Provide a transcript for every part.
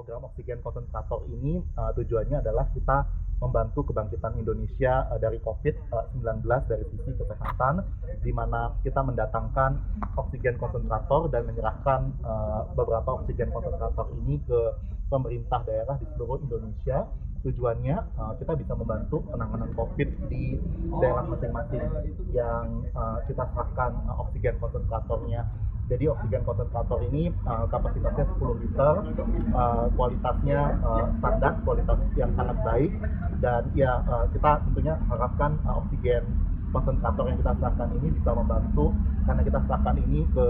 program oksigen konsentrator ini tujuannya adalah kita membantu kebangkitan Indonesia dari COVID-19 dari sisi kesehatan, di mana kita mendatangkan oksigen konsentrator dan menyerahkan beberapa oksigen konsentrator ini ke pemerintah daerah di seluruh Indonesia. Tujuannya kita bisa membantu penanganan COVID di daerah masing-masing yang kita serahkan oksigen konsentratornya. Jadi oksigen konsentrator ini kapasitasnya 10 liter, kualitasnya standar, kualitas yang sangat baik, dan ya kita tentunya harapkan oksigen konsentrator yang kita serahkan ini bisa membantu, karena kita serahkan ini ke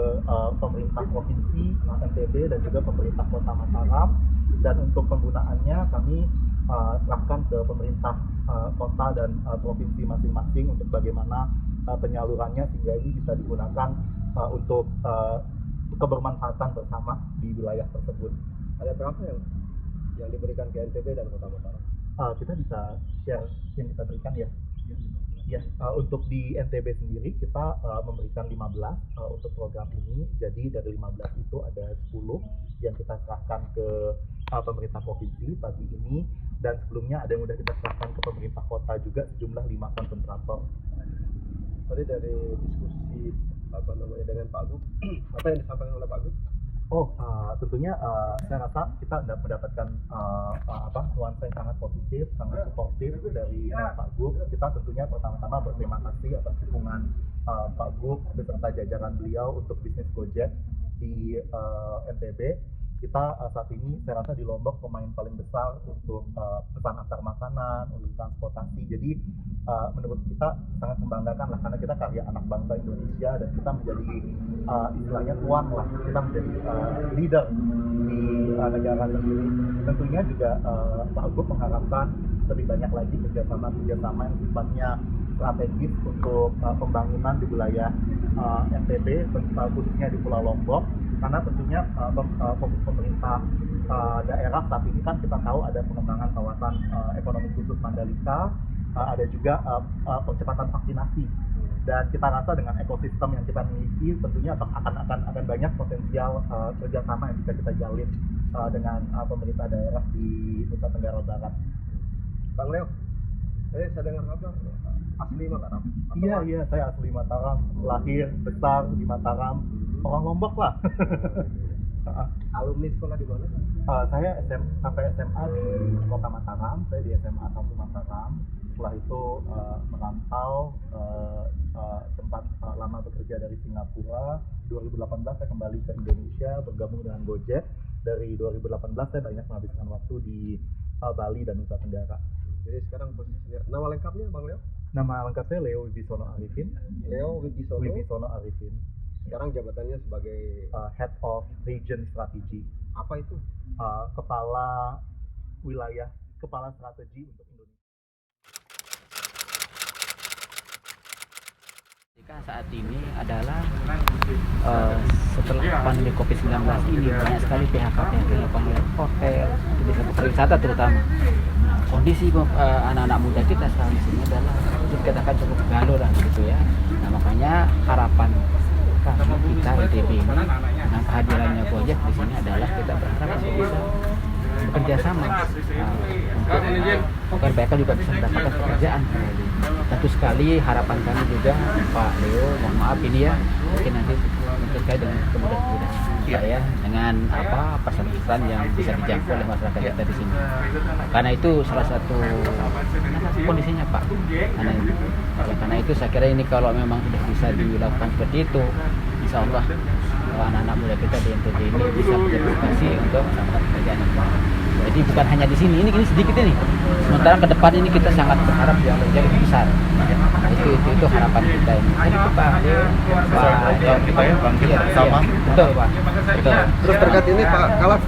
pemerintah provinsi NTB dan juga pemerintah kota Mataram, dan untuk penggunaannya kami serahkan ke pemerintah kota dan provinsi masing-masing untuk bagaimana penyalurannya sehingga ini bisa digunakan untuk kebermanfaatan bersama di wilayah tersebut. Ada berapa yang diberikan ke NTB dan Kota Mataram? Kita bisa share yang kita berikan ya. Ya, untuk di NTB sendiri kita memberikan 15 untuk program ini. Jadi dari 15 itu ada 10 yang kita serahkan ke pemerintah provinsi pagi ini, dan sebelumnya ada yang sudah kita serahkan ke pemerintah kota juga sejumlah 5 konsentrator. Tadi dari diskusi dengan Pak Gub, apa yang disampaikan oleh Pak Gub? Tentunya saya rasa kita mendapatkan nuansa yang sangat positif, sangat suportif dari Pak Gub. Kita tentunya pertama-tama berterima kasih atas dukungan Pak Gub beserta jajaran beliau untuk bisnis Gojek di NTB. Kita saat ini saya rasa di Lombok pemain paling besar untuk pesan antar makanan, untuk transportasi. Jadi menurut kita sangat membanggakan lah, karena kita karya anak bangsa Indonesia dan kita menjadi istilahnya tuan lah, kita menjadi leader di negara sendiri. Tentunya juga Pak Gub mengharapkan lebih banyak lagi kerjasama yang sifatnya strategis untuk pembangunan di wilayah NTB, khususnya di Pulau Lombok, karena tentunya fokus pemerintah daerah saat ini kan kita tahu ada pengembangan kawasan ekonomi khusus Mandalika, ada juga percepatan vaksinasi, dan kita rasa dengan ekosistem yang kita miliki tentunya akan banyak potensial kerjasama yang bisa kita jalin dengan pemerintah daerah di Nusa Tenggara Barat. Bang Leo, saya dengar kabar asli Mataram. Iya, saya asli Mataram, lahir besar di Mataram, orang Lombok lah. Alumni sekolah di mana? Saya sampai SMA di Kota Mataram, saya di SMA 1 Mataram. Setelah itu merantau, sempat lama bekerja dari Singapura. 2018 saya kembali ke Indonesia, bergabung dengan Gojek. Dari 2018 saya banyak menghabiskan waktu di Bali dan Nusa Tenggara. Jadi sekarang posisinya, nama lengkapnya Bang Leo? Nama lengkap saya Leo Wibisono Arifin. Leo Wibisono Arifin. Sekarang jabatannya sebagai Head of Region Strategy. Apa itu? Kepala wilayah, kepala strategi untuk Indonesia. Saat ini adalah setelah pandemi COVID-19 ini banyak sekali PHK-PHK yang dilakukan oleh hotel, desa pariwisata terutama. Kondisi anak-anak muda kita sekarang di sini adalah dikatakan cukup galau lah gitu ya. Nah, makanya harapan kita NTB ini dengan kehadirannya Gojek di sini adalah kita berharap untuk bisa bekerja sama untuk agar mereka juga bisa mendapatkan pekerjaan kembali. Tentu sekali harapan kami juga Pak Leo, mohon maaf ini ya, mungkin nanti terkait dengan kemudahan ya, dengan pesan-pesan yang bisa dijangkau oleh masyarakat kita di sini. Karena itu salah satu kondisinya Pak. Karena itu saya kira ini kalau memang sudah bisa dilakukan seperti itu, insya Allah anak-anak muda kita di NTB ini bisa beredukasi untuk mendapatkan pekerjaan yang baik. Jadi bukan hanya di sini, ini sedikit ini. Sementara ke depan ini kita sangat berharap yang lebih besar. Nah, itu harapan kita ini. Jadi Pak, kita ya bangkit sama. Betul Pak. Betul. Terus terkait ini Pak Kalaf,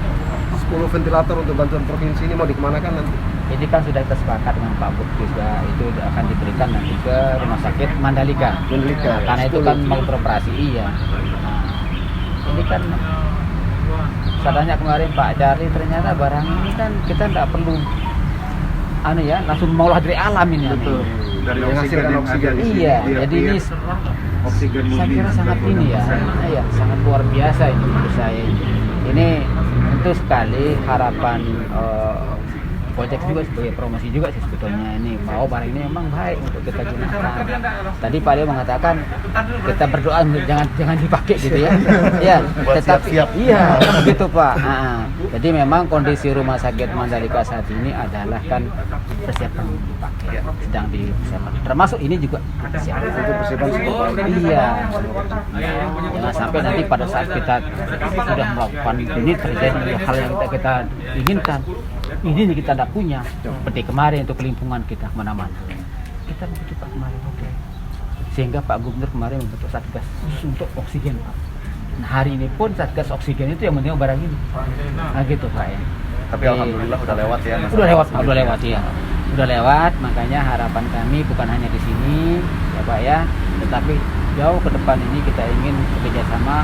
10 ventilator untuk bantuan provinsi ini mau dikemanakan nanti? Ini kan sudah kita sepakat dengan Pak Gub juga, itu akan diberikan nanti ke Rumah Sakit Mandalika. Nah, karena itu kan mau beroperasi, iya. Nah, ini kan katanya kemarin Pak Charlie, ternyata barang ini kan kita tidak perlu langsung mengolah dari alam ini. Betul. Dari oksigen. Iya, jadi ini Saya kira sangat ini ya, sangat luar biasa ini menurut saya ini. Ini tentu sekali harapan Gojek juga sebagai promosi juga sih sebetulnya ini bahwa barang ini memang baik untuk kita gunakan. Tadi Pak Leo mengatakan kita berdoa jangan dipakai gitu ya. Ya, tetapi iya begitu Pak. Jadi memang kondisi rumah sakit Mandalika saat ini adalah kan persiapan dipakai, sedang dipersiapkan. Termasuk ini juga persiapan. Iya. Jangan sampai nanti pada saat kita sudah melakukan ini terjadi hal yang kita inginkan. Ini kita tidak punya seperti kemarin untuk lingkungan kita kemana-mana. Kita begitu Pak kemarin, oke. Sehingga Pak Gubernur kemarin membentuk satgas khusus untuk oksigen Pak. Nah hari ini pun satgas oksigen itu yang menerima barang ini. Nah gitu Pak ya. Tapi alhamdulillah udah lewat ya. Udah lewat Pak, udah lewat ya. Udah lewat, makanya harapan kami bukan hanya di sini ya Pak ya, tetapi jauh ke depan ini kita ingin bekerjasama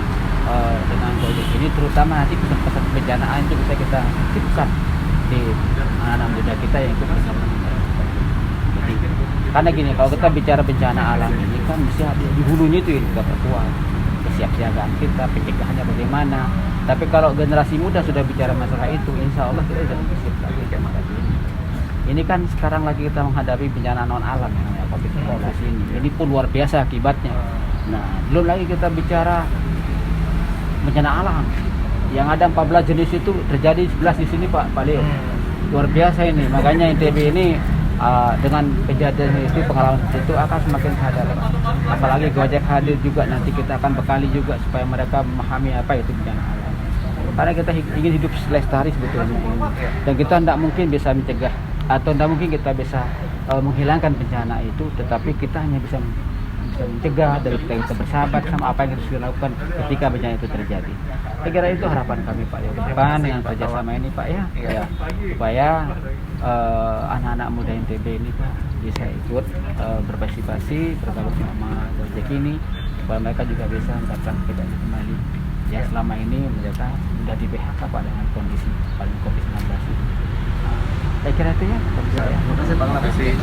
dengan Gojek ini, terutama nanti pesan-pesan kebencanaan itu bisa kita sipkan di anak-anak muda kita yang ikut bersama. Jadi karena gini, kalau kita bicara bencana alam ini kan mesti di hulunya itu juga perkuat kesiapsiagaan kita, pencegahannya bagaimana. Tapi kalau generasi muda sudah bicara masalah itu, insya Allah kita sudah siap lagi. Ini kan sekarang lagi kita menghadapi bencana non alam namanya COVID-19 ini. Ini pun luar biasa akibatnya. Nah, belum lagi kita bicara bencana alam. Yang ada 14 jenis itu terjadi 11 di sini Pak Leo. Luar biasa ini. Makanya NTB ini dengan kejadian itu, pengalaman itu akan semakin sadar. Apalagi Gojek hadir juga, nanti kita akan bekali juga supaya mereka memahami apa itu bencana alam. Karena kita ingin hidup lestari sebetulnya ini. Dan kita tidak mungkin bisa mencegah atau tidak mungkin kita bisa menghilangkan bencana itu, tetapi kita hanya bisa mencegah dan kita bisa bersahabat sama apa yang harus dilakukan ketika bencana itu terjadi. Saya kira itu harapan kami Pak Leo ke depan dengan kerjasama ini Pak ya, supaya anak-anak muda NTB ini Pak bisa ikut berpartisipasi bergabung sama Gojek ini, supaya mereka juga bisa mendapatkan pekerjaan kembali. Ya selama ini mereka sudah di PHK Pak dengan kondisi paling COVID-19 ini. Saya kira itu ya. Terima kasih Pak. Terima kasih.